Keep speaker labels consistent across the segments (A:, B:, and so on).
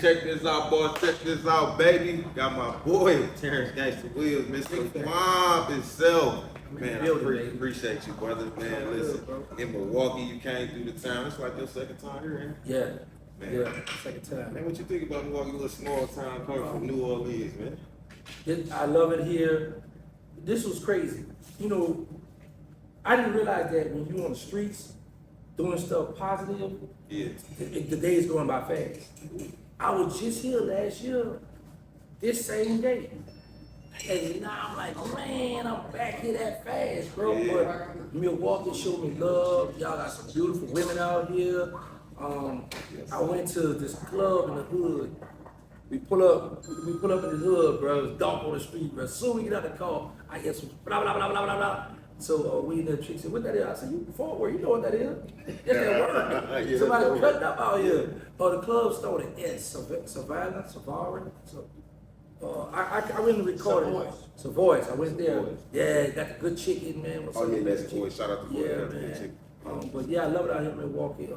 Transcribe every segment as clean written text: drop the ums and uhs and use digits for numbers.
A: check this out, boys. Check this out, baby. Got my boy, Terrence Ganster Wills, Mr. Mob himself. Man, I appreciate you, brother. Man, listen, in Milwaukee, you came through the town. It's like your second time here, ain't
B: it? Yeah.
A: Man.
B: Yeah, second time.
A: Man, what you think about Milwaukee, little small town coming from New Orleans, man?
B: I love it here. This was crazy. You know, I didn't realize that when you on the streets doing stuff positive, the days going by fast. I was just here last year, this same day. And now I'm like, man, I'm back here that fast, bro.
A: Yeah.
B: But Milwaukee showed me love. Y'all got some beautiful women out here. I went to this club in the hood. We pull up in the hood, bro. It's dark on the street, bro. As soon as we get out the car, I hear some blah, blah, blah, blah, blah, blah. So we in the chick said, what that is? I said, you Fort Worth, you know what that is? That's that word. Somebody cutting up out here. The club started at Savannah. I went and recorded Savoy. I went there. Yeah, got the good chicken, man.
A: That's boy. Shout out to boy.
B: Yeah, man. But yeah, I love it out here in Milwaukee.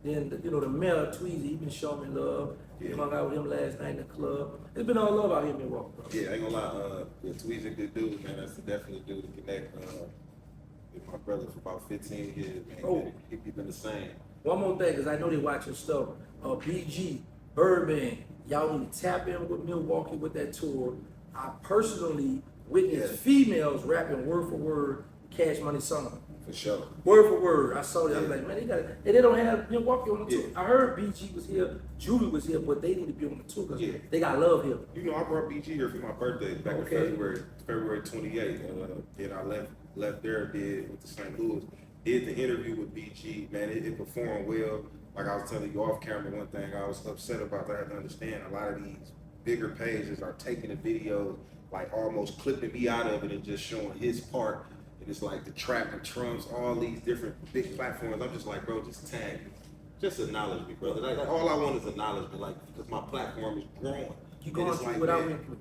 B: Then the mayor Tweezy, he been showing me love. Yeah. Hung out with him last night in the club. It's been all love out here in Milwaukee, bro.
A: Yeah, I ain't gonna lie. Tweezy a good dude, man. That's definitely a dude to connect with my brother for about 15 years, man. He been the same.
B: One more thing, because I know they watch your stuff. BG, Birdman, y'all need to tap in with Milwaukee with that tour. I personally witnessed females rapping word for word Cash Money song.
A: For sure.
B: Word for word. I saw that. I was like, man, they got it. And they don't have Milwaukee on the tour. I heard BG was here, Julie was here, but they need to be on the tour because they got love here.
A: You know, I brought BG here for my birthday back in February 28th. Then I left there, did with the St. Louis. Did the interview with BG, man. It performed well. Like I was telling you off camera, one thing I was upset about that I have to understand, a lot of these bigger pages are taking the videos, like almost clipping me out of it and just showing his part. And it's like the trap and trumps, all these different big platforms. I'm just like, bro, just tag me. Just acknowledge me, brother. Like all I want is acknowledgement, like, because my platform is growing.
B: You going through like, without input.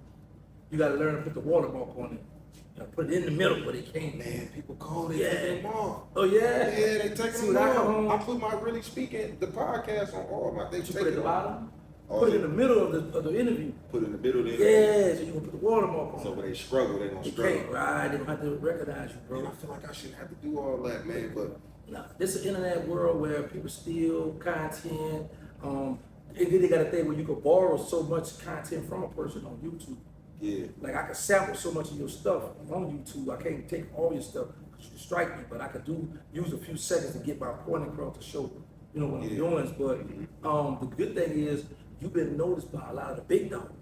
B: You got to learn to put the watermark on it. You gotta put it in the middle where they can't.
A: Man, people call it. Take them off.
B: Oh, yeah?
A: Yeah, they take them off. I put my really speaking, the podcast on all my things.
B: You put it at the bottom? Put it in the middle of the interview.
A: Put it in the middle of the interview.
B: Yeah, so you can put the watermark on.
A: So when they struggle, they gonna struggle.
B: Can't, right? They don't have to recognize you, bro.
A: And I feel like I shouldn't have to do all that, man. But
B: nah, this is an internet world where people steal content. And then they got a thing where you can borrow so much content from a person on YouTube.
A: Yeah.
B: Like I can sample so much of your stuff on YouTube. I can't take all your stuff because you strike me, but I could use a few seconds to get my point across to show, you know, what I'm doing. But the good thing is, you've been noticed by a lot of the big dogs.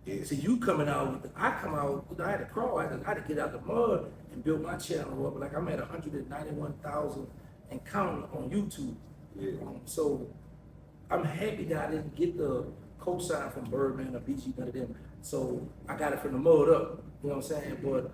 B: Yeah. So you coming out with I come out, I had to crawl, I had to get out the mud and build my channel up. Like I'm at 191,000 and counting on YouTube.
A: Yeah.
B: So I'm happy that I didn't get the cosign from Birdman or BG, none of them. So I got it from the mud up, you know what I'm saying? But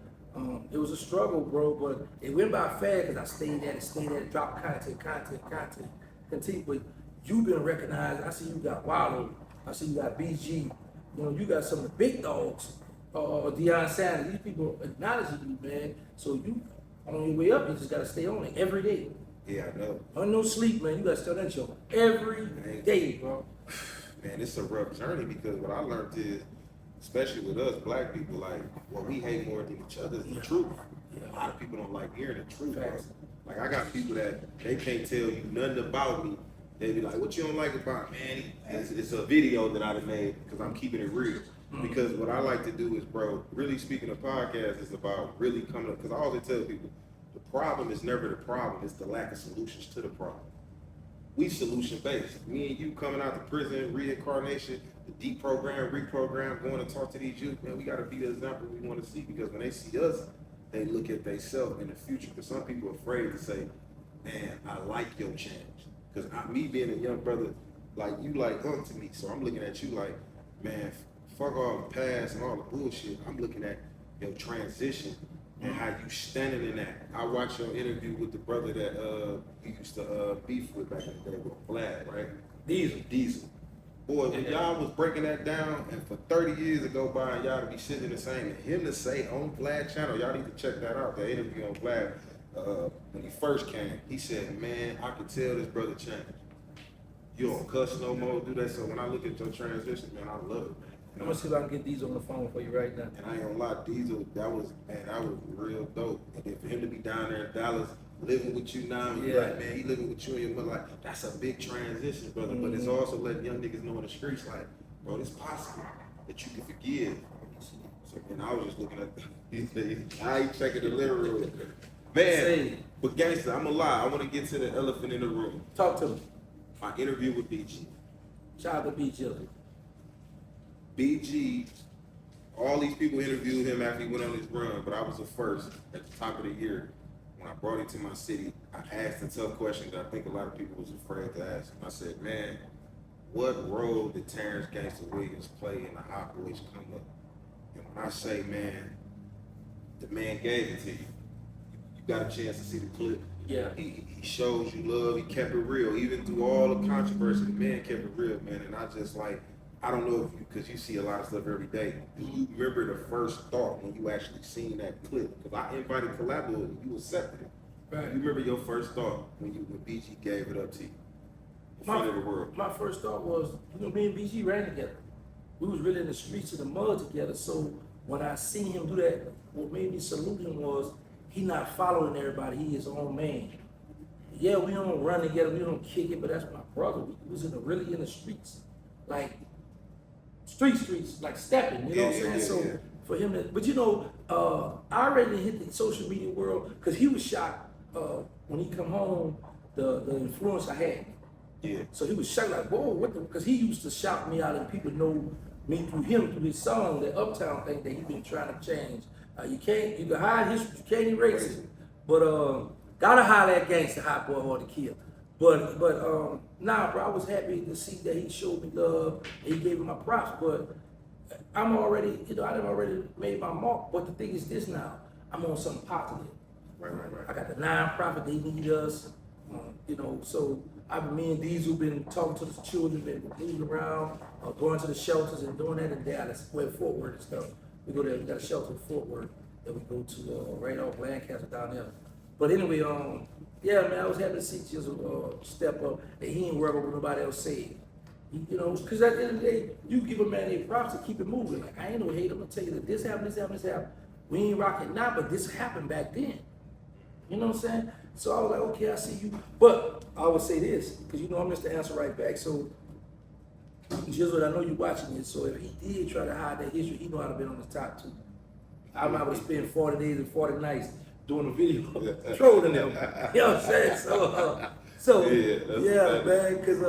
B: it was a struggle, bro, but it went by fast because I stayed at it, dropped content, continue. But you've been recognized. I see you got Wallow. I see you got BG. You know, you got some of the big dogs. Deion Sanders. These people acknowledging you, man. So you on your way up, you just gotta stay on it every day.
A: Yeah, I know.
B: No sleep, man. You gotta stay on that show every day, bro.
A: Man, it's a rough journey because what I learned is, especially with us black people, like what we hate more than each other is the truth. Yeah. A lot of people don't like hearing the truth, bro. Like I got people that they can't tell you nothing about me. They be like, what you don't like about me, man? It's a video that I made because I'm keeping it real. Because what I like to do is, bro, really speaking of podcasts, is about really coming up, because I always tell people, the problem is never the problem, it's the lack of solutions to the problem. We solution based. Me and you coming out of prison, reincarnation, the deprogram, reprogram, going to talk to these youth, man, we got to be the example we want to see, because when they see us, they look at themselves in the future. Because some people are afraid to say, man, I like your change. Because me being a young brother, like you like to me, so I'm looking at you like, man, fuck all the past and all the bullshit. I'm looking at your transition and how you standing in that. I watched your interview with the brother that you used to beef with back in the day with Vlad, right? Diesel. Boy, when y'all was breaking that down, and for 30 years to go by, and y'all to be sitting the same, and him to say on Vlad channel, y'all need to check that out, the interview on Vlad, when he first came, he said, man, I could tell this brother changed. You don't cuss no more, do that. So when I look at your transition, man, I love it, man.
B: I'm gonna see if I can get these on the phone for you right now.
A: And I ain't gonna lie, Diesel, that was real dope. And then for him to be down there in Dallas, living with you now, you like, man, he living with you and your mother, like, that's a big transition, brother. But it's also letting young niggas know in the streets, like, bro, it's possible that you can forgive. So, and I was just looking at, I ain't checking the literal. Man, but Gangster, I'm gonna lie, I wanna get to the elephant in the room.
B: Talk to me.
A: My interview with BG.
B: Shout out to BG.
A: BG, all these people interviewed him after he went on his run, but I was the first at the top of the year. When I brought him to my city, I asked a tough question that I think a lot of people was afraid to ask him. I said, man, what role did Terrence Gangster Williams play in the Hot Boys come up? And when I say, man, the man gave it to you. You got a chance to see the clip.
B: Yeah.
A: He shows you love, he kept it real. Even through all the controversy, the man kept it real, man. And I just like, I don't know if you, because you see a lot of stuff every day. Do you remember the first thought when you actually seen that clip? Because I invited collaborators and you accepted it.
B: Right.
A: You remember your first thought when BG gave it up to you in front of the world?
B: My first thought was, me and BG ran together. We was really in the streets of the mud together. So when I seen him do that, what made me salute him was he not following everybody. He his own man. Yeah, we don't run together. We don't kick it, but that's my brother. We was really in the streets, like streets, like stepping. You know what I'm saying? For him to, but I already hit the social media world because he was shocked when he come home. The influence I had.
A: Yeah.
B: So he was shocked, like, whoa, what the? Because he used to shout me out, and people know me through him, through his song, the Uptown thing that he been trying to change. You can hide history, you can't erase it. But gotta holler at Gangster, hot boy, or to kill. But nah, bro, I was happy to see that he showed me love and he gave me my props. But I'm already, I done already made my mark. But the thing is this now, I'm on something positive.
A: Right.
B: I got the nonprofit, they need us. So me and Diesel been talking to the children, been moving around, going to the shelters and doing that in Dallas, where Fort Worth and stuff. We go there, we got a shelter in Fort Worth that we go to right off Lancaster down there. But anyway, yeah, man, I was happy to see Jizzle step up and he ain't worried about what nobody else said. Because at the end of the day, you give a man a props to keep it moving. Like, I ain't no hate, I'm gonna tell you that this happened. We ain't rocking now, but this happened back then. You know what I'm saying? So I was like, okay, I see you. But I would say this, because I'm Mr. Answer right back. So, Jizzle, I know you're watching this. So if he did try to hide that history, he know how to be on the top too. I'm able to spend 40 days and 40 nights doing a video trolling them. You know what I'm saying? Man, because,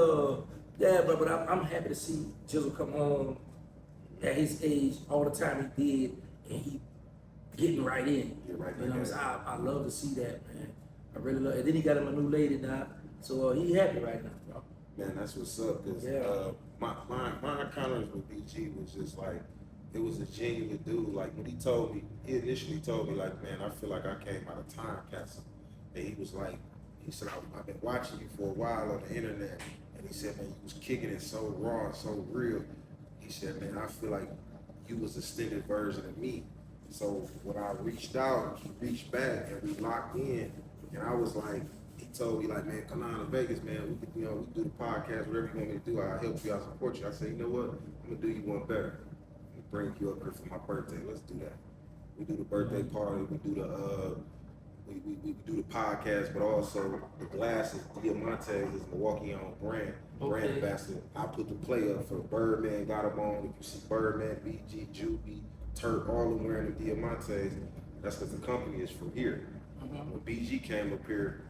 B: but I'm happy to see Jizzle come home at his age all the time he did, and he getting right in. I love to see that, man. I really love it. And then he got him a new lady now, so he happy right now, bro.
A: Man, that's what's up. Cause my encounters with BG was just like, it was a genuine dude. Like when he initially told me, like, man, I feel like I came out of time capsule. And he said, I've been watching you for a while on the internet. And he said, man, you was kicking it so raw and so real. He said, man, I feel like you was a extended version of me. So when I reached out, he reached back and we locked in. And I was like, he told me like, man, come down to Vegas, man. We do the podcast, whatever you want me to do. I'll help you, I'll support you. I said, you know what? I'm gonna do you one better. I'm gonna bring you up here for my birthday. Let's do that. We do the birthday party. We do the we do the podcast, but also the glasses. Diamantes is Milwaukee owned brand ambassador. I put the play up for Birdman. Got him on. If you see Birdman, BG, Juby, Turk, all of them wearing the Diamantes. That's because the company is from here. When BG came up here,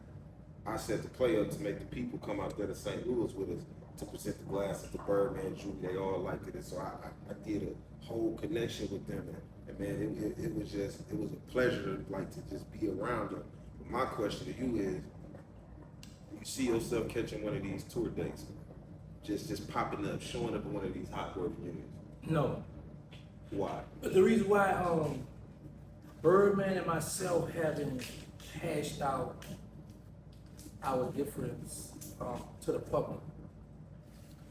A: I set the play up to make the people come out there to St. Louis with us to present the glasses to Birdman, Juby. They all liked it, and so I did a whole connection with them. And man, it was a pleasure to just be around them. But my question to you is, do you see yourself catching one of these tour dates? Just popping up, showing up at one of these hot boy reunions?
B: No.
A: Why?
B: The reason why Birdman and myself haven't hashed out our difference to the public.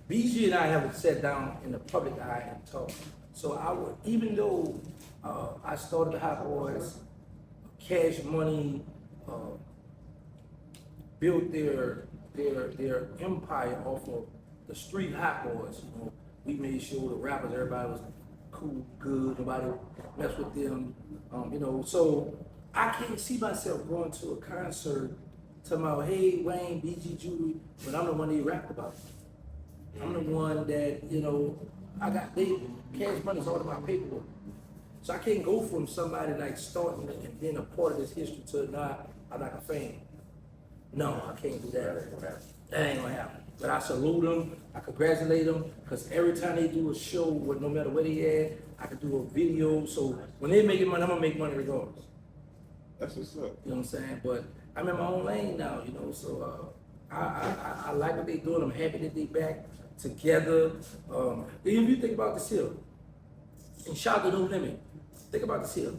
B: BG and I haven't sat down in the public eye and talked. So even though I started the Hot Boys, Cash Money, built their empire off of the street hot boys. You know, we made sure the rappers, everybody was cool, good, nobody messed with them. You know, so I can't see myself going to a concert talking about, hey, Wayne, BG Jewelry, but I'm the one they rapped about. I'm the one that, you know, Cash Money's all about paperwork. So I can't go from somebody like starting and being a part of this history to now I'm like a fan. No, I can't do that. That ain't gonna happen. But I salute them, I congratulate them, because every time they do a show, no matter where they at, I can do a video. So when they making money, I'm gonna make money regardless.
A: That's what's up.
B: You know what I'm saying? But I'm in my own lane now, you know, so I like what they doing. I'm happy that they back together. If you think about this here, and shout out to No Limit, think about this here.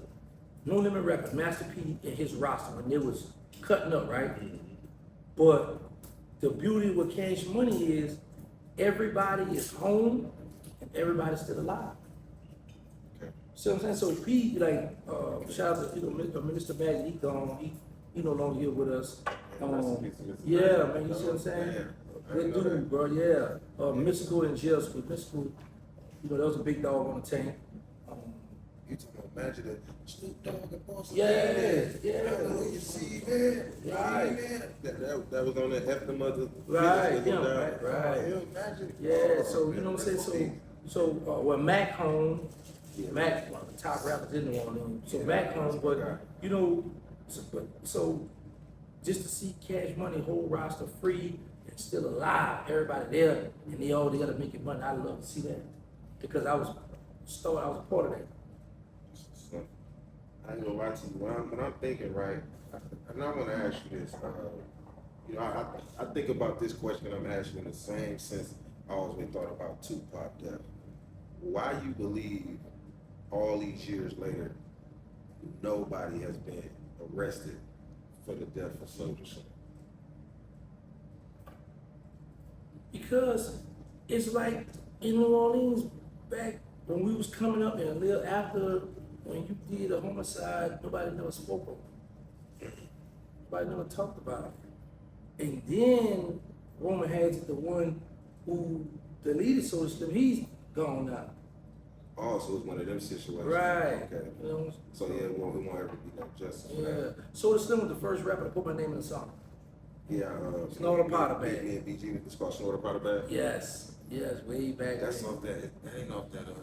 B: No Limit Records, Master P and his roster when they was cutting up, right? But the beauty with Cash Money is everybody is home and everybody's still alive.
A: Okay.
B: See what I'm saying? So P, like, shout out to, you know, Minister Magic, he gone, he no longer here with us. Yeah, man, you see what I'm saying? Good dude, bro, yeah. Mystical in jail school. Mystical, you know, that was a big dog on the tank.
A: You talking about Magic that Snoop Dogg and Boston?
B: Yeah.
A: You see, man.
B: Right.
A: That was on that F the Mother.
B: Right,
A: Right.
B: yeah.
A: Magic.
B: Yeah, so you know what I'm saying? So when Mac home, Mac, one of the top rappers in New Orleans. So Mac home, but you know, so just to see Cash Money whole roster free and still alive, everybody there, and they all together making money. I love to see that because I was a part of that.
A: I ain't gonna lie to you. When I'm thinking, right, and I want to ask you this. You know, I think about this question I'm asking in the same sense I always been thought about Tupac death. Why you believe all these years later nobody has been arrested for the death of Soulja Slim?
B: Because it's like in New Orleans back when we was coming up and a little after when you did a homicide, nobody never spoke of it. Nobody never talked about it. And then Roman has the one who deleted Soulja Slim, he's gone now.
A: Oh, so it's one of them situations.
B: Right.
A: Okay.
B: You know?
A: So yeah, it won't ever be no justice for
B: Yeah.
A: that.
B: Soulja Slim was the first rapper to put my name in the song.
A: Yeah.
B: Snort a Potter Bag.
A: Me and BG, it's called Snort a Potter Bag.
B: Yes, way back
A: That's
B: then.
A: off that ain't off that damn.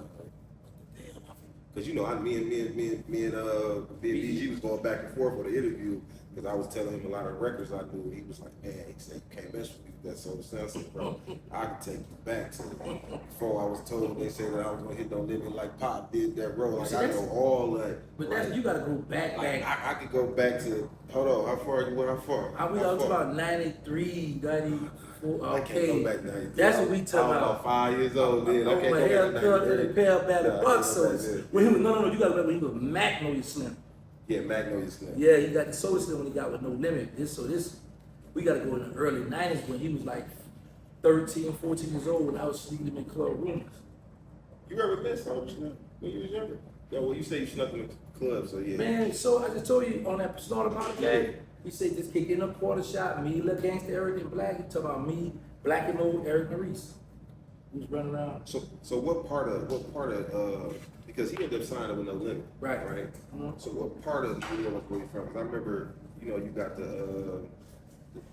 A: Cause you know, me and BG was going back and forth for the interview because I was telling him a lot of records I knew. He was like, man, he said you can't mess with me with that Soulja Slim. I said, bro, I can take you back to before I was told they said that I was gonna hit No Limit like Pop did that road. Like I know all that.
B: But that's, you gotta go back.
A: I could go back to, hold on, how far you went, how far?
B: We talking about 93, 94,
A: I can't go back 93.
B: That's what we talking
A: I was
B: about.
A: 5 years old then. I can't
B: My
A: go
B: hair
A: back
B: cut
A: to
B: and a
A: 93.
B: pair of battered
A: Nah,
B: bucks.
A: I
B: So
A: can't go back
B: when he was, no, you gotta remember when he was Magnolia Slim.
A: Yeah, Magnolia Slim.
B: Yeah, he got the Soulja Slim when he got with No Limit. We gotta go in the early 90s when he was like 13, 14 years old when I was sleeping in club rooms.
A: You ever met Soulja Slim when you was younger? Yeah, well, you say you snuck in the club, so yeah.
B: Man, so I just told you on that Snort podcast, he said just kick in a quarter shot, me, little gangster, Eric and Black. He talking about me, Black and old Eric Maurice. He was running around.
A: So what part of because he ended up signing with No Limit,
B: Right.
A: Mm-hmm. So what part of New York were you from? Because I remember, you know, you got the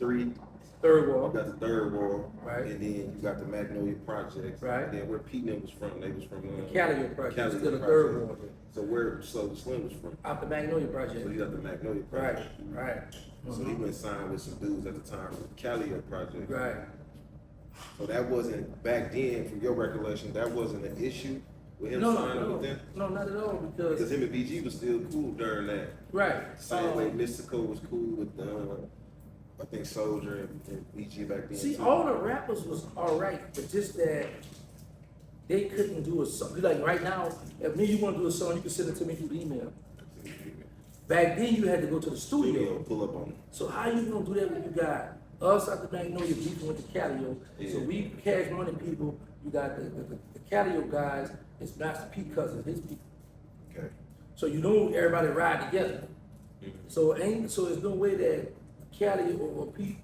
B: Third
A: you
B: Wall.
A: got the Third Wall,
B: Right.
A: and then you got the Magnolia Projects,
B: Right.
A: And then where Pete and them was from, they was from
B: Calliope Project.
A: Calliope
B: Still the
A: Project.
B: Third Wall.
A: So where Soulja Slim was from?
B: Out the Magnolia
A: So
B: Project.
A: you got the Magnolia Project.
B: Right.
A: So he went signed with some dudes at the time with Calliope Project.
B: Right.
A: So that wasn't back then, from your recollection, that wasn't an issue with him signing with them.
B: No, not at all
A: Because
B: because
A: him and BG was still cool during that.
B: right.
A: Same way Mystical was cool with I think Soulja and BG back then.
B: See,
A: too.
B: all the rappers was all right, but just that they couldn't do a song. Like right now, if me you want to do a song, you can send it to me through email. Back then, you had to go to the studio.
A: Pull up on him.
B: So how you gonna do that when you got us out the Magnolia beefing with the Calio?
A: Yeah.
B: So we Cash Money people, you got the Calio guys, it's Master P cousins, his people.
A: Okay.
B: So you know everybody ride together. So there's no way that Cali or Pete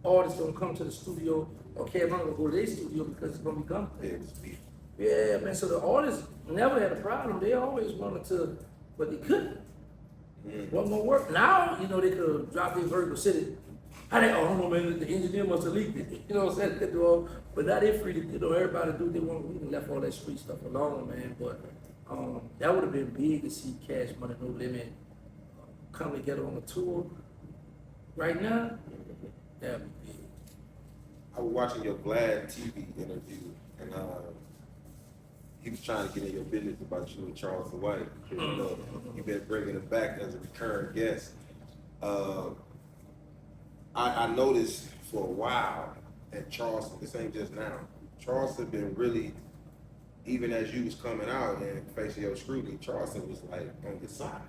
B: artists don't come to the studio okay, I'm not gonna go to their studio because it's gonna be gone.
A: Yeah, it's beef.
B: Yeah, man. So the artists never had a problem. They always wanted to, but they couldn't. Wasn't gonna work. Now, you know, they could drop their vertical city. I don't know, man. The engineer must have leaked it. You know what I'm saying? But now they're free to, you know, everybody do what they want. We done left all that street stuff alone, man. But that would have been big to see Cash Money No Limit come together on a tour. Right now, that'd be big.
A: I was watching your Vlad TV interview, and he was trying to get in your business about you and Charleston White. You know, you've been bringing him back as a recurring guest. I noticed for a while at Charleston, this ain't just now, Charleston been really, even as you was coming out and facing your scrutiny, Charleston was like on your side.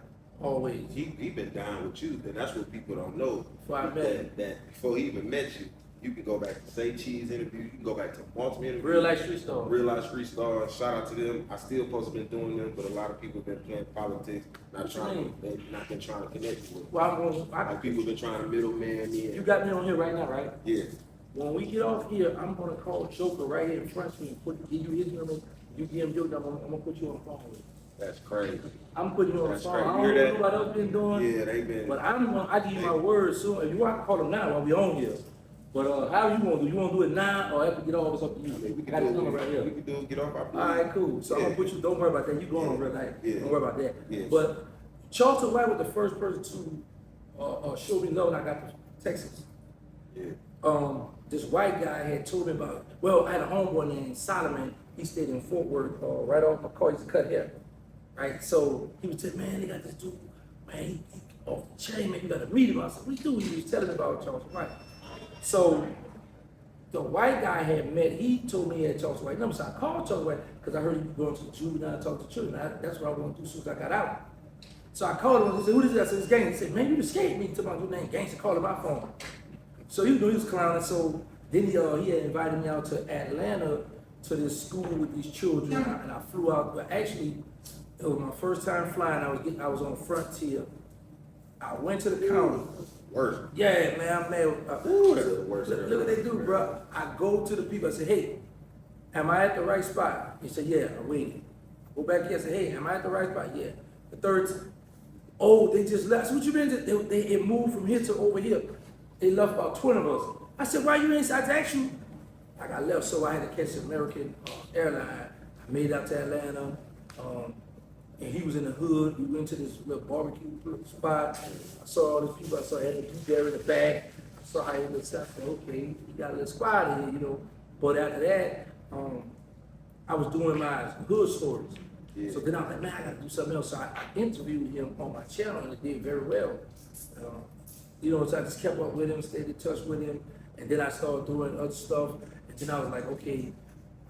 B: Always.
A: He been down with you, and that's what people don't know.
B: Before I met him.
A: That before he even met you, you can go back to Say Cheese interview, you can go back to multiple interviews.
B: Real Life Street Star.
A: Real Life Street Stars, shout out to them. I still supposed to been doing them, but a lot of people been playing politics, they've not been trying to connect with.
B: Well,
A: Like people been trying to middleman in.
B: you got me on here right now, right?
A: Yeah.
B: When we get off here, I'm gonna call Joker right here in front of me and give you his number. You give him your number. I'm gonna put you on the phone with him.
A: That's crazy.
B: I'm putting you on the
A: That's
B: phone.
A: crazy.
B: I
A: You
B: don't
A: hear
B: know
A: that?
B: what else been doing.
A: Yeah, they been.
B: But I give you my word soon. If you want to call him now while we on here. But how you want to do? You want to do it now or after we get off? It's up to you.
A: We
B: I got his
A: can
B: number
A: do
B: right
A: it.
B: here.
A: We can do it. Get off our plate.
B: All right, cool. So I'm gonna put you. Don't worry about that. You going on real night.
A: Yeah.
B: Don't worry about that.
A: Yeah.
B: But Charleston White was the first person to show me love when I got to Texas.
A: Yeah.
B: This white guy had told me about. Well, I had a homeboy named Solomon. He stayed in Fort Worth, right off my car. He used to cut hair. Right. So he was telling, man, they got this dude. Man, he off the chain. Man, you got to meet him. I said, what do you do? He was telling me about Charleston White. So the white guy had met, he told me he had Charleston White number, so I called Charleston White because I heard he was going to the juvenile and talk to children. That's what I want to do as soon as I got out. So I called him and said, who is this? I said, it's Ganster. He said, man, you escaped me. He took my new name, Ganster, called him my phone. So he was clowning. So then he had invited me out to Atlanta to this school with these children, and I flew out. But actually, it was my first time flying. I was on Frontier. I went to the counter.
A: Worse.
B: Yeah, man, I'm mad.
A: Ooh, that's the worst.
B: Look what they do, bro. I go to the people. I say, hey, am I at the right spot? He said, yeah. I waited. Go back here. I said, hey, am I at the right spot? Yeah. The third time, oh, they just left. So what you mean? It moved from here to over here. They left about 20 of us. I said, why you inside? I asked you. I got left, so I had to catch the American airline. I made it out to Atlanta. And he was in the hood. We went to this little barbecue spot. I saw all these people. I saw Eddie there in the back. I saw how he looked. I said, okay, we got a little squad here, you know. But after that, I was doing my hood stories. Yeah. So then I was like, man, I got to do something else. So I interviewed him on my channel, and it did very well. You know, so I just kept up with him, stayed in touch with him, and then I started doing other stuff. And then I was like, okay,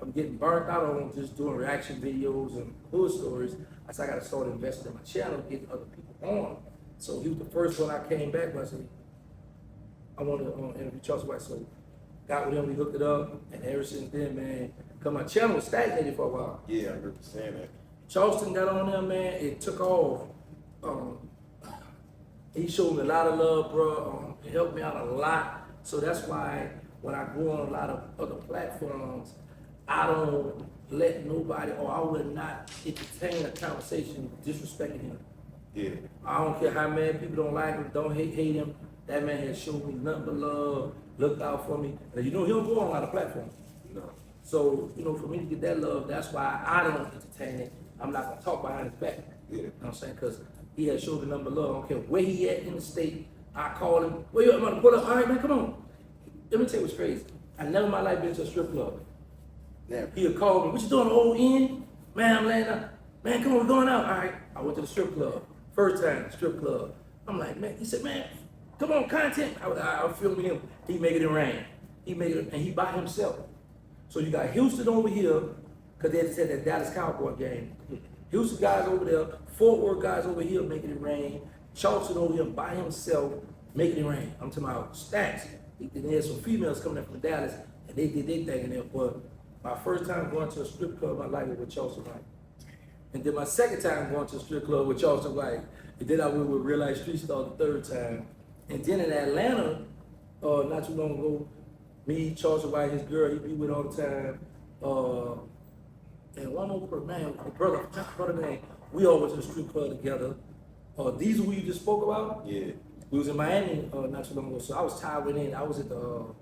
B: I'm getting burnt out on just doing reaction videos and hood stories. I said, I got to start investing in my channel, getting other people on. So he was the first one I came back with. I said, I want to interview Charleston White. So got with him, we hooked it up, and ever since then, man, because my channel was stagnated for a while.
A: Yeah, I remember saying that.
B: Charleston got on there, man, it took off. He showed me a lot of love, bro. It helped me out a lot. So that's why when I go on a lot of other platforms, I don't let nobody, or I would not entertain a conversation disrespecting him.
A: Yeah.
B: I don't care how many people don't like him, don't hate him. That man has shown me nothing but love, looked out for me. And you know, he don't go on a lot of platforms.
A: No.
B: So, you know, for me to get that love, that's why I don't entertain it. I'm not gonna talk behind his back.
A: Yeah.
B: You know what I'm saying? Because he has showed me nothing but love. I don't care where he at in the state. I call him, where you at, man? Pull up. All right, man, come on. Let me tell you what's crazy. I never in my life been to a strip club.
A: Never.
B: He'll call me, what you doing, old Ian? Man, I'm laying out. Man, come on, we're going out. All right. I went to the strip club. First time, strip club. I'm like, man, he said, man, come on, content. I was filming him. He make it rain. He made it, and he by himself. So you got Houston over here, because they just had that Dallas Cowboy game. Houston guys over there, Fort Worth guys over here making it rain. Charleston over here by himself making it rain. I'm talking about stacks. And there's some females coming in from Dallas, and they did their thing in there. But my first time going to a strip club in my life was with Charleston White. And then my second time going to a strip club with Charleston White. And then I went with Real Life Street Star the third time. And then in Atlanta, not too long ago, Me, Charleston White, his girl, he be with all the time. And one more man, a brother man, we all went to the strip club together. These who you just spoke about?
A: Yeah.
B: We was in Miami not too long ago, so I was tied in. I was at the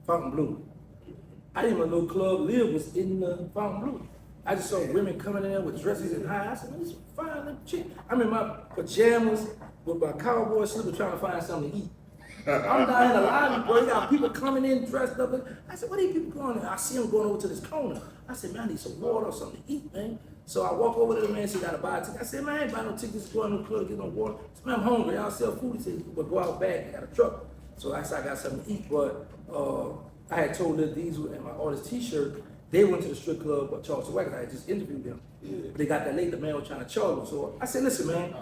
B: Fountain Blue. I didn't even know Club Live was in the Fountain Blue. I just saw women coming in there with dresses and high. I said, man, this is a fine little chick. I'm in my pajamas with my cowboy slipper trying to find something to eat. I'm down in the lobby, bro. You got people coming in dressed up. I said, what are these people going in? I see them going over to this corner. I said, man, I need some water or something to eat, man. So I walk over to the man, she got to buy a ticket. I said, man, I ain't buying no tickets to go in the club to get no water. I said, man, I'm hungry. Y'all sell food. He said, but go out back. I got a truck. So I said, I got something to eat. But I had told Lil Diesel and my artist T-shirt, they went to the strip club with Charleston White. I had just interviewed them.
A: Yeah.
B: But they got that late, the man was trying to charge them. So I said, listen, man,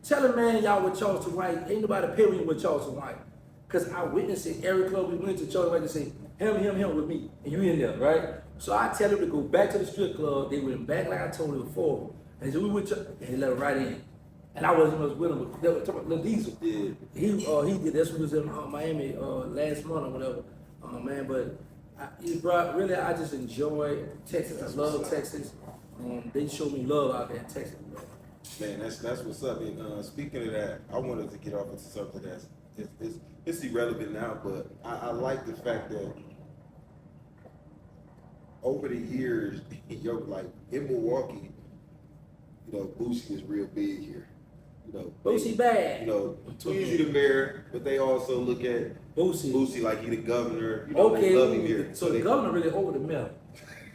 B: tell the man y'all with Charleston White, ain't nobody pay when you with Charleston White. Because I witnessed it, every club we went to, Charleston White, they say, him with me, and you in there, right? So I tell them to go back to the strip club. They went back like I told them before. And so we went to, and they let them right in. And I wasn't much with them, but they were talking about Lil Diesel.
A: Yeah.
B: He did, that's when he was in Miami last month or whatever. Man, but really, I just enjoy Texas. I love Texas. They show me love out there in Texas, bro.
A: Man, that's what's up. And speaking of that, I wanted to get off into something that's it's irrelevant now, but I like the fact that over the years, like in Milwaukee, you know, Boosie is real big here. You know,
B: Boosie bad.
A: You know, Tweezy the mayor, but they also look at Boosie like he the governor. You know, they love him here.
B: So the governor really over the mayor.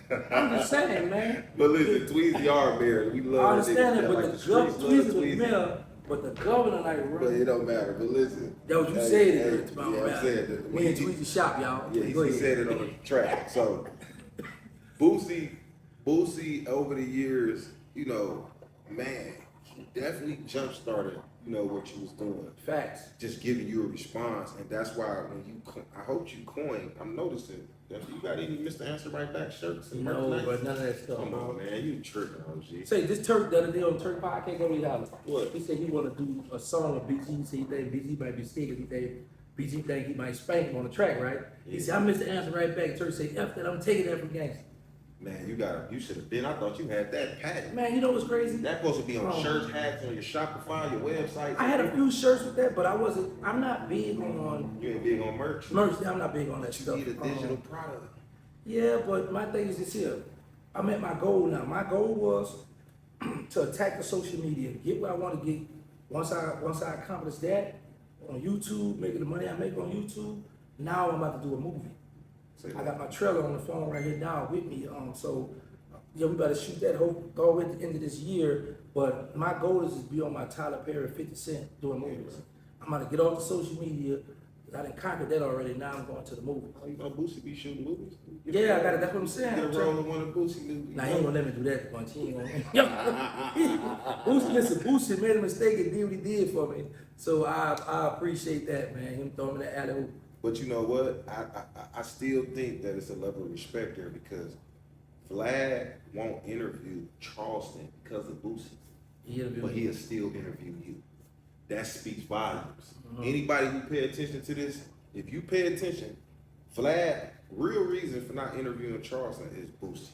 B: I'm just saying, man.
A: But listen, Tweezy our mayor. We love.
B: I understand it, but
A: like
B: the Tweezy the mayor, but the governor like.
A: But it don't matter. But listen,
B: that what you said. It
A: yeah, I'm saying that.
B: We in Tweezy shop, y'all.
A: Yeah, he said it on the track. So Boosie over the years, you know, man, he definitely jump started, you know, what you was doing.
B: Facts.
A: Just giving you a response, and that's why when you, I hope you coin. I'm noticing that you got any Mr. Answer Right Back shirts and
B: no, but none of that stuff.
A: Come on, man, you tripping, OG.
B: Say this Turk the other day on Turk Podcast, go $8.
A: What?
B: He said he want to do a song with BG. He said he think BG might be sick. He think BG think he might spank him on the track, right?
A: Yeah.
B: He said I Mr. Answer Right Back. Turk say F that. I'm taking that from Ganster.
A: Man, you should have been. I thought you had that patent.
B: Man, you know what's crazy?
A: That's supposed to be on shirts, hats, on your Shopify, your website.
B: I had a few shirts with that, but I'm not big on.
A: You ain't big on merch.
B: Merch, I'm not big on that
A: You
B: stuff.
A: need a digital product.
B: Yeah, but my thing is this here. I'm at my goal now. My goal was to attack the social media, get what I want to get. Once I accomplish that on YouTube, making the money I make on YouTube, now I'm about to do a movie. I got my trailer on the phone right here now with me. So yeah, we better shoot that whole go at the end of this year. But my goal is to be on my Tyler Perry 50 Cent doing movies. I'm gonna get off the social media. I done conquered that already. Now I'm going to the movie.
A: Oh, you know Boosie be shooting movies?
B: Yeah, I got it. That's what I'm saying.
A: Get a role in one of Boosie movies.
B: Nah, he ain't gonna let me do that bunch. He ain't gonna. Boosie made a mistake and did what he did for me. So I appreciate that, man. Him throwing me that alley hoop.
A: But you know what? I still think that it's a level of respect there because Vlad won't interview Charleston because of Boosie. But he'll still interview you. That speaks volumes. Anybody who pay attention to this, if you pay attention, Vlad, real reason for not interviewing Charleston is Boosie.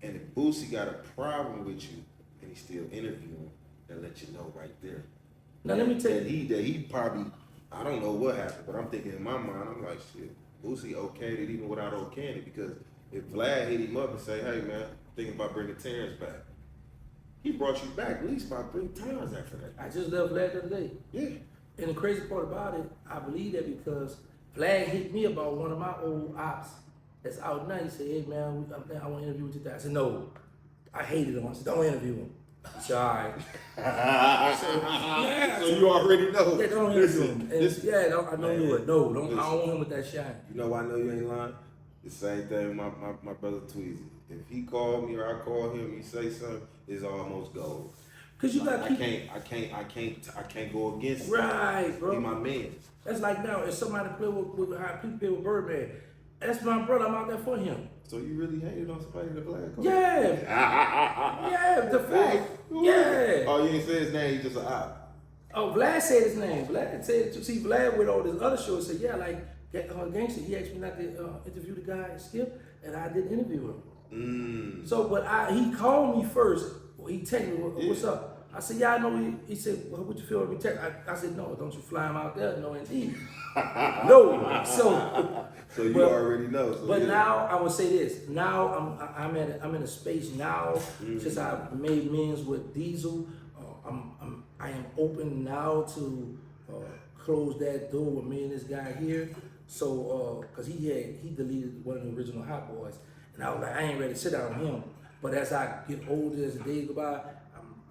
A: And if Boosie got a problem with you and he's still interviewing, they'll let you know right there.
B: Now let me tell you,
A: He probably, I don't know what happened, but I'm thinking in my mind, I'm like, shit, Boosie okayed it even without okaying it because if Vlad hit him up and say, hey man, thinking about bringing Terrence back, he brought you back at least about 3 times after that.
B: I just left Vlad the other day.
A: Yeah.
B: And the crazy part about it, I believe that because Vlad hit me about one of my old ops that's out now. He said, hey man, I want to interview with you today. I said, no, I hated him. I said, don't interview him. He said, all right.
A: So you already know.
B: Yeah, don't interview him. I know it. No, I don't want him with that shine.
A: You know why I know you ain't lying? The same thing with my brother Tweezy. If he called me or I call him, he say something, it's almost gold.
B: Cause you got people.
A: I can't go against him.
B: Right, bro.
A: He my man.
B: That's like now, if somebody play with how people play with Birdman, that's my brother. I'm out there for him.
A: So you really hated on somebody that Vlad called?
B: Yeah. Yeah, the fact. Yeah.
A: Oh, you ain't say his name, he just an op.
B: Oh, Vlad said his name. Vlad said, see, Vlad with all this other shows said, yeah, like, Ganster, he asked me not to interview the guy, Skip, and I didn't interview him. So, but he called me first. He texted me, what's up? I said, yeah, I know. He said, well, what you feel when we text? I said, no, don't you fly him out there? No, indeed. No.
A: So you already know. So
B: but now I would say this. Now I'm in a space now since I made amends with Diesel. I am open now to close that door with me and this guy here. So because he deleted one of the original Hot Boys, and I was like, I ain't ready to sit down with him. But as I get older, as the days go by,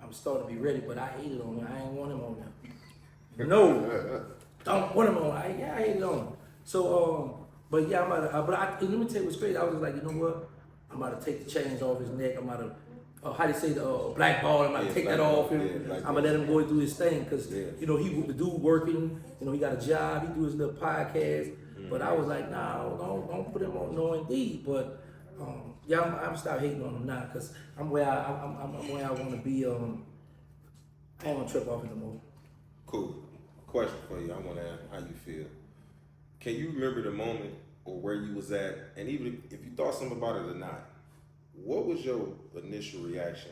B: I'm starting to be ready. But I hated on him. I ain't want him on him. No, don't want him on. I hated on him. So but yeah, let me tell you what's crazy. I was just like, you know what? I'm about to take the chains off his neck. I'm about to, how do you say, the black ball. I'm about to take that off him. I'm gonna let him go and do his thing because you know the dude working. You know he got a job. He do his little podcast. But I was like, nah, don't put him on no indeed. But I'm stop hating on him now because I'm where I want to be. I ain't gonna trip off anymore.
A: Cool. Question for you. I want to ask how you feel. Can you remember the moment or where you was at, and even if you thought something about it or not, what was your initial reaction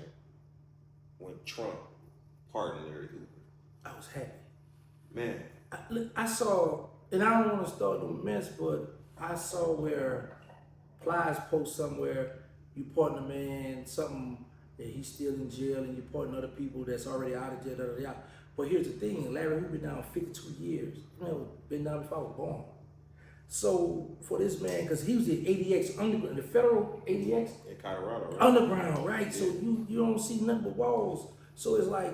A: when Trump pardoned Larry Hoover?
B: I was happy.
A: Man.
B: I saw, and I don't want to start no mess, but I saw where Plies post somewhere, you pardon a man, something that he's still in jail, and you pardon other people that's already out of jail, But here's the thing, Larry Hoover been down 52 years. Been down before I was born. So for this man, because he was the ADX underground, the federal ADX
A: in Colorado, right?
B: Underground, right? Yeah. So you don't see nothing but walls. So it's like,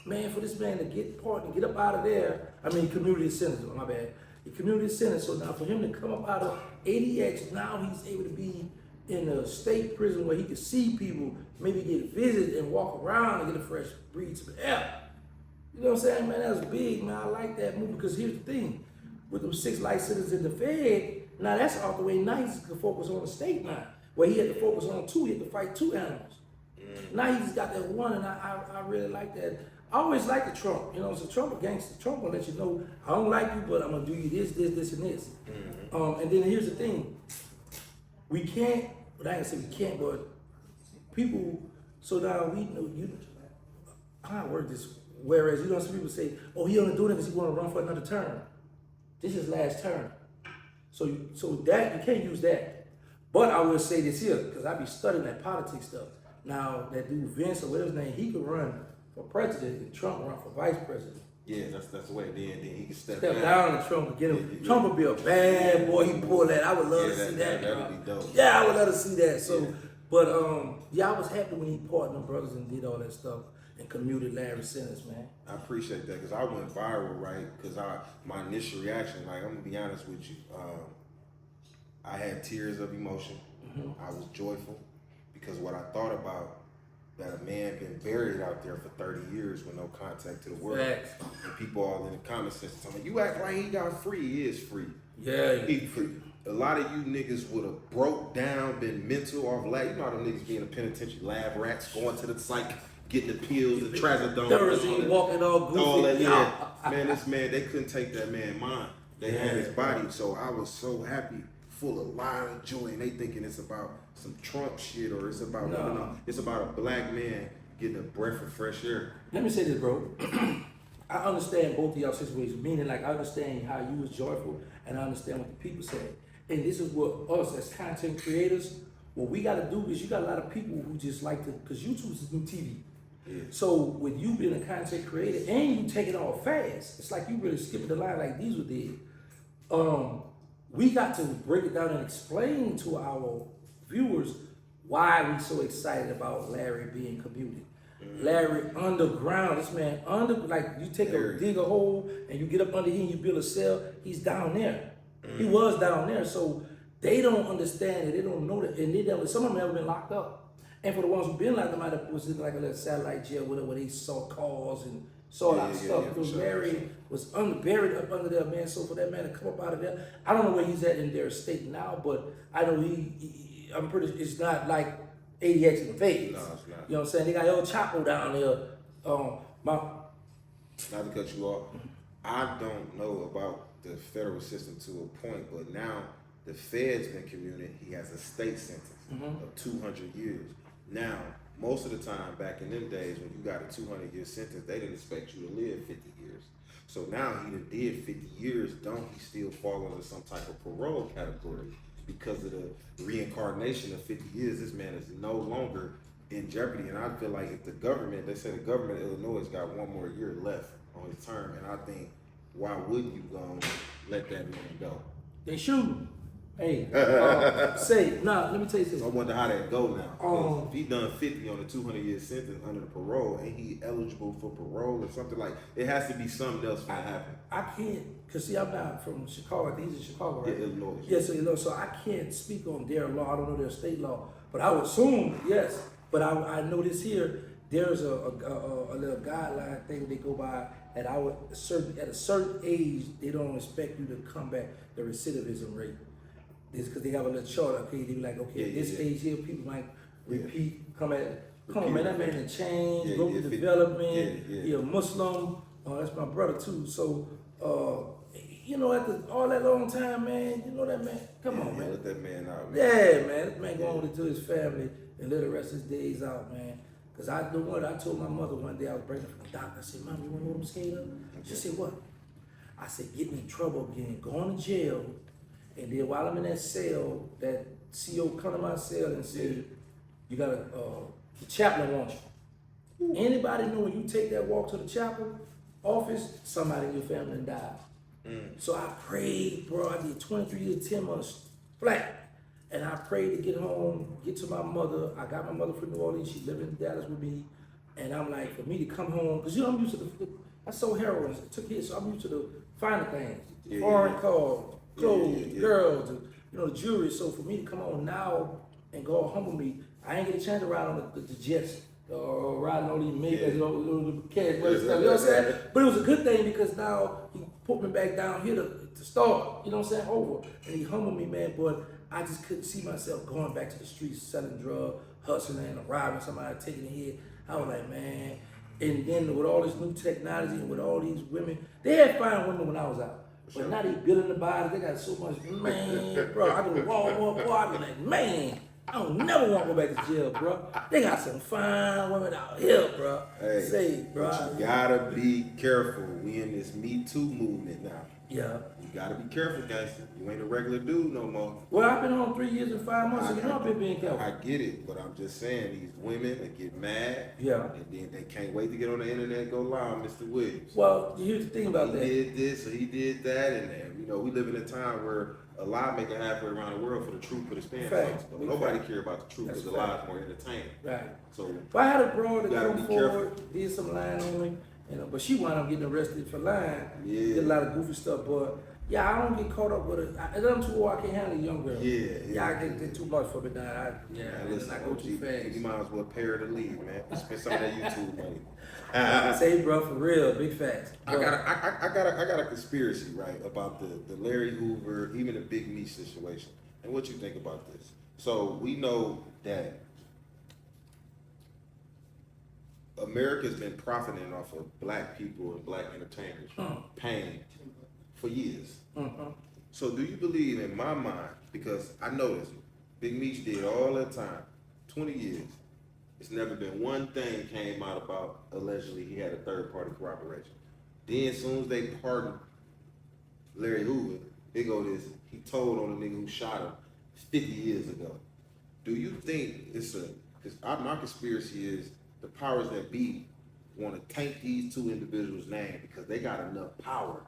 B: man, for this man to get pardoned, get up out of there. I mean, community sentence. My bad. The community sentence. So now for him to come up out of ADX, now he's able to be in a state prison where he can see people, maybe get visited and walk around and get a fresh breeze of air. You know what I'm saying, man? That's big, man. I like that movie because here's the thing. With them 6 life sentences in the Fed, now that's all the way nice to focus on the state now. Where he had to focus on 2, he had to fight 2 animals. Now he just got that 1, and I really like that. I always like the Trump, you know, so Trump a gangster. Trump will let you know, I don't like you, but I'm gonna do you this, and this. And then here's the thing. We can't, but I ain't gonna say we can't, but people, so now we know, how I word this, whereas you know some people say, oh, he only doing it because he wanna run for another term. This is last term. So that, you can't use that. But I will say this here, because I be studying that politics stuff. Now, that dude Vince, or whatever his name, he could run for president and Trump run for vice president.
A: Yeah, that's the way. Then he can step
B: down and Trump and get him. Yeah. Trump would be a bad boy. He pull that. I would love to see that.
A: That would be dope.
B: Yeah, I would love to see that. So, but I was happy when he pardoned them brothers and did all that stuff and commuted Larry's sentence, man.
A: I appreciate that because I went viral, right? Because my initial reaction, like I'm gonna be honest with you, I had tears of emotion. I was joyful because what I thought about that a man been buried out there for 30 years with no contact to the world.
B: Facts.
A: And people all in the comment section telling me, you act like he got free. He is free.
B: Yeah.
A: He free. A lot of you niggas would have broke down, been mental or like, you know how them niggas be in a penitentiary, lab rats, going to the psych, getting the pills, the trazodone.
B: Thursday, walking all goofy.
A: All that, yeah. Man, this man, they couldn't take that man mind. They had his body. So I was so happy, full of light and joy, and they thinking it's about some Trump shit or it's about, no, it's about a black man getting a breath of fresh air.
B: Let me say this, bro. I understand both of y'all situations, meaning like I understand how you was joyful and I understand what the people say. And this is what us as content creators, what we got to do is you got a lot of people who just like to, because YouTube is new TV. Yeah. So with you being a content creator and you take it all fast, it's like you really skipping the line like Diesel did. We got to break it down and explain to our viewers why we so excited about Larry being commuted. Larry underground, this man like you dig a hole and you get up under here and you build a cell, he's down there. He was down there, so they don't understand it, they don't know that, and some of them have been locked up. And for the ones who've been locked up, it was in like a little satellite jail where they saw cars and saw a lot of stuff. Because Larry was buried up under there, man. So for that man to come up out of there, I don't know where he's at in their state now, but I know I'm pretty. It's not like ADX in the Vegas.
A: No, it's not.
B: You know what I'm saying? They got El Chapo down there.
A: Not to cut you off, I don't know about the federal system to a point, but now the Fed's been commuting. He has a state sentence of 200 years. Now, most of the time, back in them days, when you got a 200-year sentence, they didn't expect you to live 50 years. So now he done did 50 years, don't he still fall under some type of parole category? Because of the reincarnation of 50 years, this man is no longer in jeopardy. And I feel like if the government, they say the government of Illinois has got one more year left on his term, and I think, why wouldn't you go and let that man go?
B: They shoot. Hey, let me tell you something.
A: I wonder how that go now. If he done 50 on a 200-year sentence under the parole, ain't he eligible for parole or something? Like, it has to be something else gonna happen.
B: I can't, cause see, I'm not from Chicago. I think he's in Chicago, right?
A: Yeah, Illinois.
B: Yes, yeah, so I can't speak on their law. I don't know their state law, but I would assume yes. But I know this here. There's a little guideline thing they go by at a certain age they don't expect you to come back. The recidivism rate. It's because they have a little chart. Okay, they be like, okay, this age here, people might repeat. Come on, man, that man in change, go through development. He a Muslim. That's my brother too. So, after all that long time, man, you know that man. Come on, man.
A: Let that man out, man.
B: Yeah, man. That man go on to his family and let the rest of his days out, man. Cause I told my mother one day I was breaking from the doctor. I said, "Mom, you want to know what I'm scared of?" She said, "What?" I said, "Getting in trouble again, going to jail." And then while I'm in that cell, that CO come to my cell and say, "You got the chaplain wants you." Anybody know when you take that walk to the chaplain office, somebody in your family died. So I prayed, bro. I did 23 years, 10 months flat. And I prayed to get home, get to my mother. I got my mother from New Orleans. She lived in Dallas with me. And I'm like, for me to come home, because I'm used to I sold heroin. I took it, so I'm used to the finer things. Foreign cars, clothes, girls, the jewelry. So for me to come on now and go humble me, I ain't get a chance to ride on the jets, riding on these Maybachs, the cash money stuff. You know what I'm saying? But it was a good thing because now he put me back down here to start. You know what I'm saying? Over, and he humbled me, man. But I just couldn't see myself going back to the streets, selling drugs, hustling, robbing somebody, taking a hit. I was like, man. And then with all this new technology and with all these women, they had fine women when I was out. But now they building the bodies, they got so much, man, bro. I go to Walmart, boy, I be like, man, I don't never want to go back to jail, bro. They got some fine women out here, bro.
A: Hey,
B: say, bro.
A: But you gotta be careful. We in this Me Too movement now.
B: Yeah.
A: You gotta be careful, guys. You ain't a regular dude no more.
B: Well, I've been home 3 years and 5 months, so you know I've been being careful.
A: I get it, but I'm just saying, these women, they get mad.
B: Yeah.
A: And then they can't wait to get on the internet and go lie on Mr. Williams.
B: Well, here's the thing about that.
A: He did this or he did that, and we live in a time where a lie make it halfway around the world for the truth for the spin. But nobody care about the truth because the lie is more entertaining.
B: Right.
A: So
B: if I had a broad that come forward, did some lying on me, but she wound up getting arrested for lying. Did a lot of goofy stuff, but yeah, I don't get caught up with it. I'm too old, I can't handle a young girl. Yeah, I get too much for me now.
A: Listen,
B: I go too fast.
A: You might as well pay her to leave, man. Spend some of that YouTube money.
B: Say, bro, for real, big facts.
A: I got a conspiracy, right, about the Larry Hoover, even the Big Meech situation. And what you think about this? So we know that America's been profiting off of black people and black entertainers pain for years. So do you believe, in my mind, because I know this, Big Meech did all that time, 20 years, it's never been one thing came out about allegedly he had a third party corroboration. Then as soon as they pardoned Larry Hoover, they go this, he told on the nigga who shot him 50 years ago. Do you think because my conspiracy is the powers that be want to taint these two individuals' name because they got enough power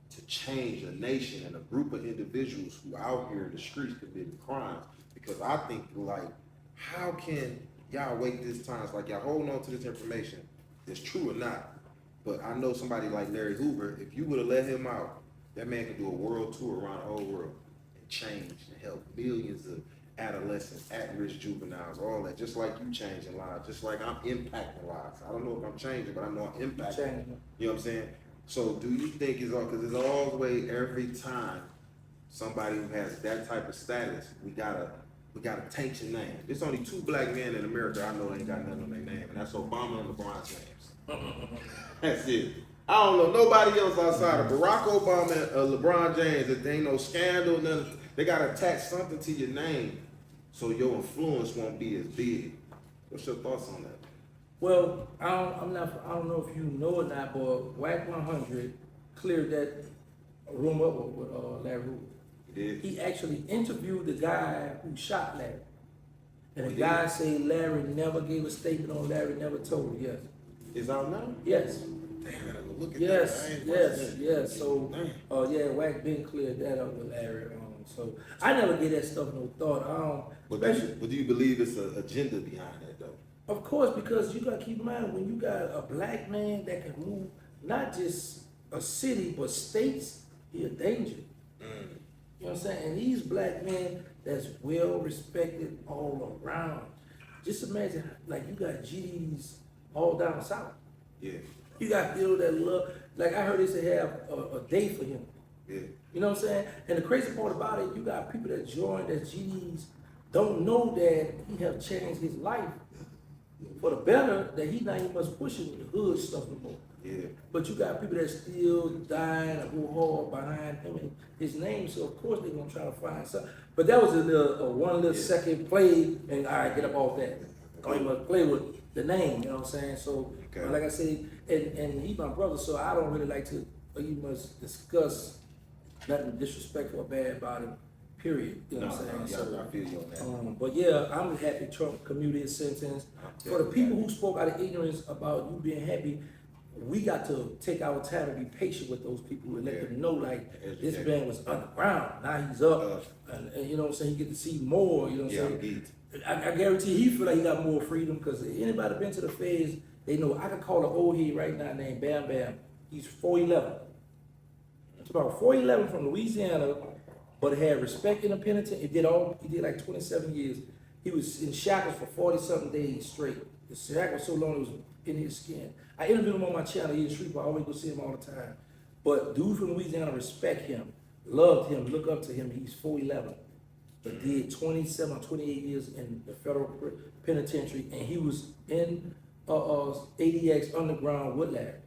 A: to change a nation and a group of individuals who out here in the streets committing crimes? Because I think, like, how can y'all wait this time? It's like y'all holding on to this information, it's true or not. But I know somebody like Larry Hoover, if you would have let him out, that man could do a world tour around the whole world and change and help millions of adolescents, at-risk juveniles, all that, just like you changing lives, just like I'm impacting lives. I don't know if I'm changing, but I know I'm impacting. You know what I'm saying? So do you think it's all, because it's always every time somebody who has that type of status, we gotta taint your name. There's only 2 black men in America I know ain't got nothing on their name, and that's Obama and LeBron James. That's it. I don't know nobody else outside of Barack Obama and LeBron James. If there ain't no scandal, nothing, they gotta attach something to your name so your influence won't be as big. What's your thoughts on that?
B: Well, I don't know if you know or not, but WAC 100 cleared that room up with Larry Hoover. He actually interviewed the guy who shot Larry. And the guy said Larry never gave a statement on Larry, never told him. Yes.
A: Is out now?
B: Yes.
A: Damn, I gotta go look at
B: Yes,
A: that.
B: yes. So, WAC been cleared that up with Larry. So I never give that stuff no thought.
A: But do you believe it's an agenda behind that though?
B: Of course, because you gotta keep in mind when you got a black man that can move not just a city but states, he a danger. You know what I'm saying? And these black men that's well respected all around. Just imagine, like you got GDs all down south.
A: Yeah.
B: You got people that love, like I heard they say have a day for him.
A: Yeah.
B: You know what I'm saying? And the crazy part about it, you got people that join that GDs don't know that he have changed his life for the better, that he not even much pushing the hood stuff no more.
A: Yeah.
B: But you got people that still dying or go hard behind him and his name, so of course they're gonna try to find something. But that was a one little second play, and all right, get up off that. Don't even play with the name, you know what I'm saying? So, like I said, and he's my brother, so I don't really like to even much discuss nothing disrespectful or bad about him, period. You know what I'm saying?
A: I feel you on that.
B: But yeah, I'm happy Trump commuted his sentence. For the people who spoke out of ignorance about you being happy, we got to take our time and be patient with those people and let them know, like, this man was underground, now he's up, and you know what I'm saying, he get to see more, you know what I'm saying? I guarantee he feel like he got more freedom, because anybody been to the feds, they know. I can call an old head right now named Bam Bam. He's 4'11". It's about 4'11" from Louisiana, but had respect in the penitentiary. He did like 27 years. He was in shackles for 40-something days straight. The shackles so long it was in his skin. I interviewed him on my channel. He's a street, I always go see him all the time. But dude from Louisiana respect him, loved him, look up to him. He's 4'11", but did 27 or 28 years in the federal penitentiary, and he was in ADX underground with Larry.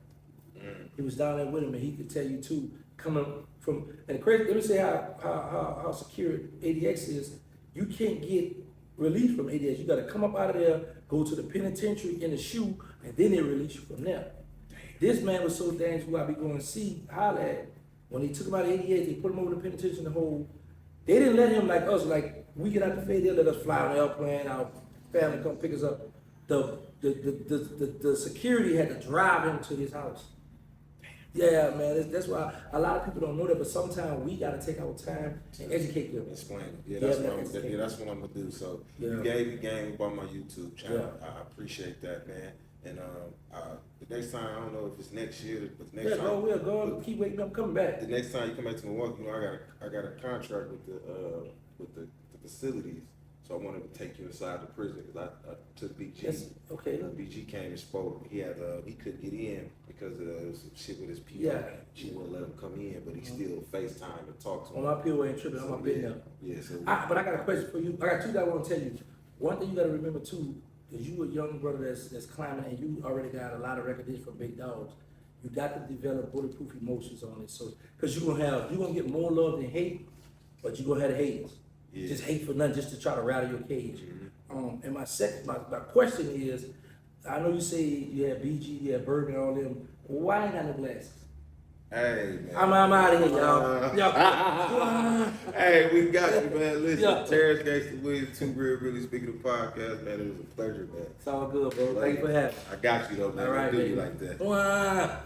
B: He was down there with him, and he could tell you too, coming from, and crazy, let me say how secure ADX is. You can't get released from ADX. You gotta come up out of there, go to the penitentiary in the shoe, and then they release you from there. This man was so dangerous, I be going to see, holler at, when they took him out of ADX, they put him over the penitentiary in the hole. They didn't let him like us, like we get out the fed, they let us fly on the airplane, our family come pick us up. The security had to drive him to his house. Yeah, man, that's why a lot of people don't know that, but sometimes we gotta take our time and educate them.
A: Explain it. Yeah, that's what I'm gonna do. So you gave me game about my YouTube channel. I appreciate that, man. And the next time, I don't know if it's next year, but next time
B: we'll go. Keep waiting. I'm coming back.
A: The next time you come back to Milwaukee, you know, I got a contract with the facilities. So I wanted to take you inside the prison because I took BG.
B: Yes. Okay.
A: BG came and spoke. He couldn't get in because of some shit with his PO.
B: Yeah.
A: She wouldn't let him come in, but he still FaceTime and talk to him.
B: On my PO ain't tripping. I'm been there.
A: Yeah. So
B: but I got a question for you. I got two that I want to tell you. One thing you got to remember too is you a young brother that's climbing, and you already got a lot of recognition from big dogs. You got to develop bulletproof emotions on it. So because you're gonna get more love than hate, but you're gonna have the haters. Yeah. Just hate for nothing, just to try to rattle your cage. And my question is, I know you say you had BG, you had Birdman, all them. Why ain't got no glasses?
A: Hey man,
B: I'm out of here, y'all.
A: Hey, we got you, man. Listen, Terrence Ganster Williams, Two Really Speaking of Podcast, man. It was a pleasure, man.
B: It's all good, bro. Thank you for having me.
A: I got you though, man.
B: All right,
A: I do you like that.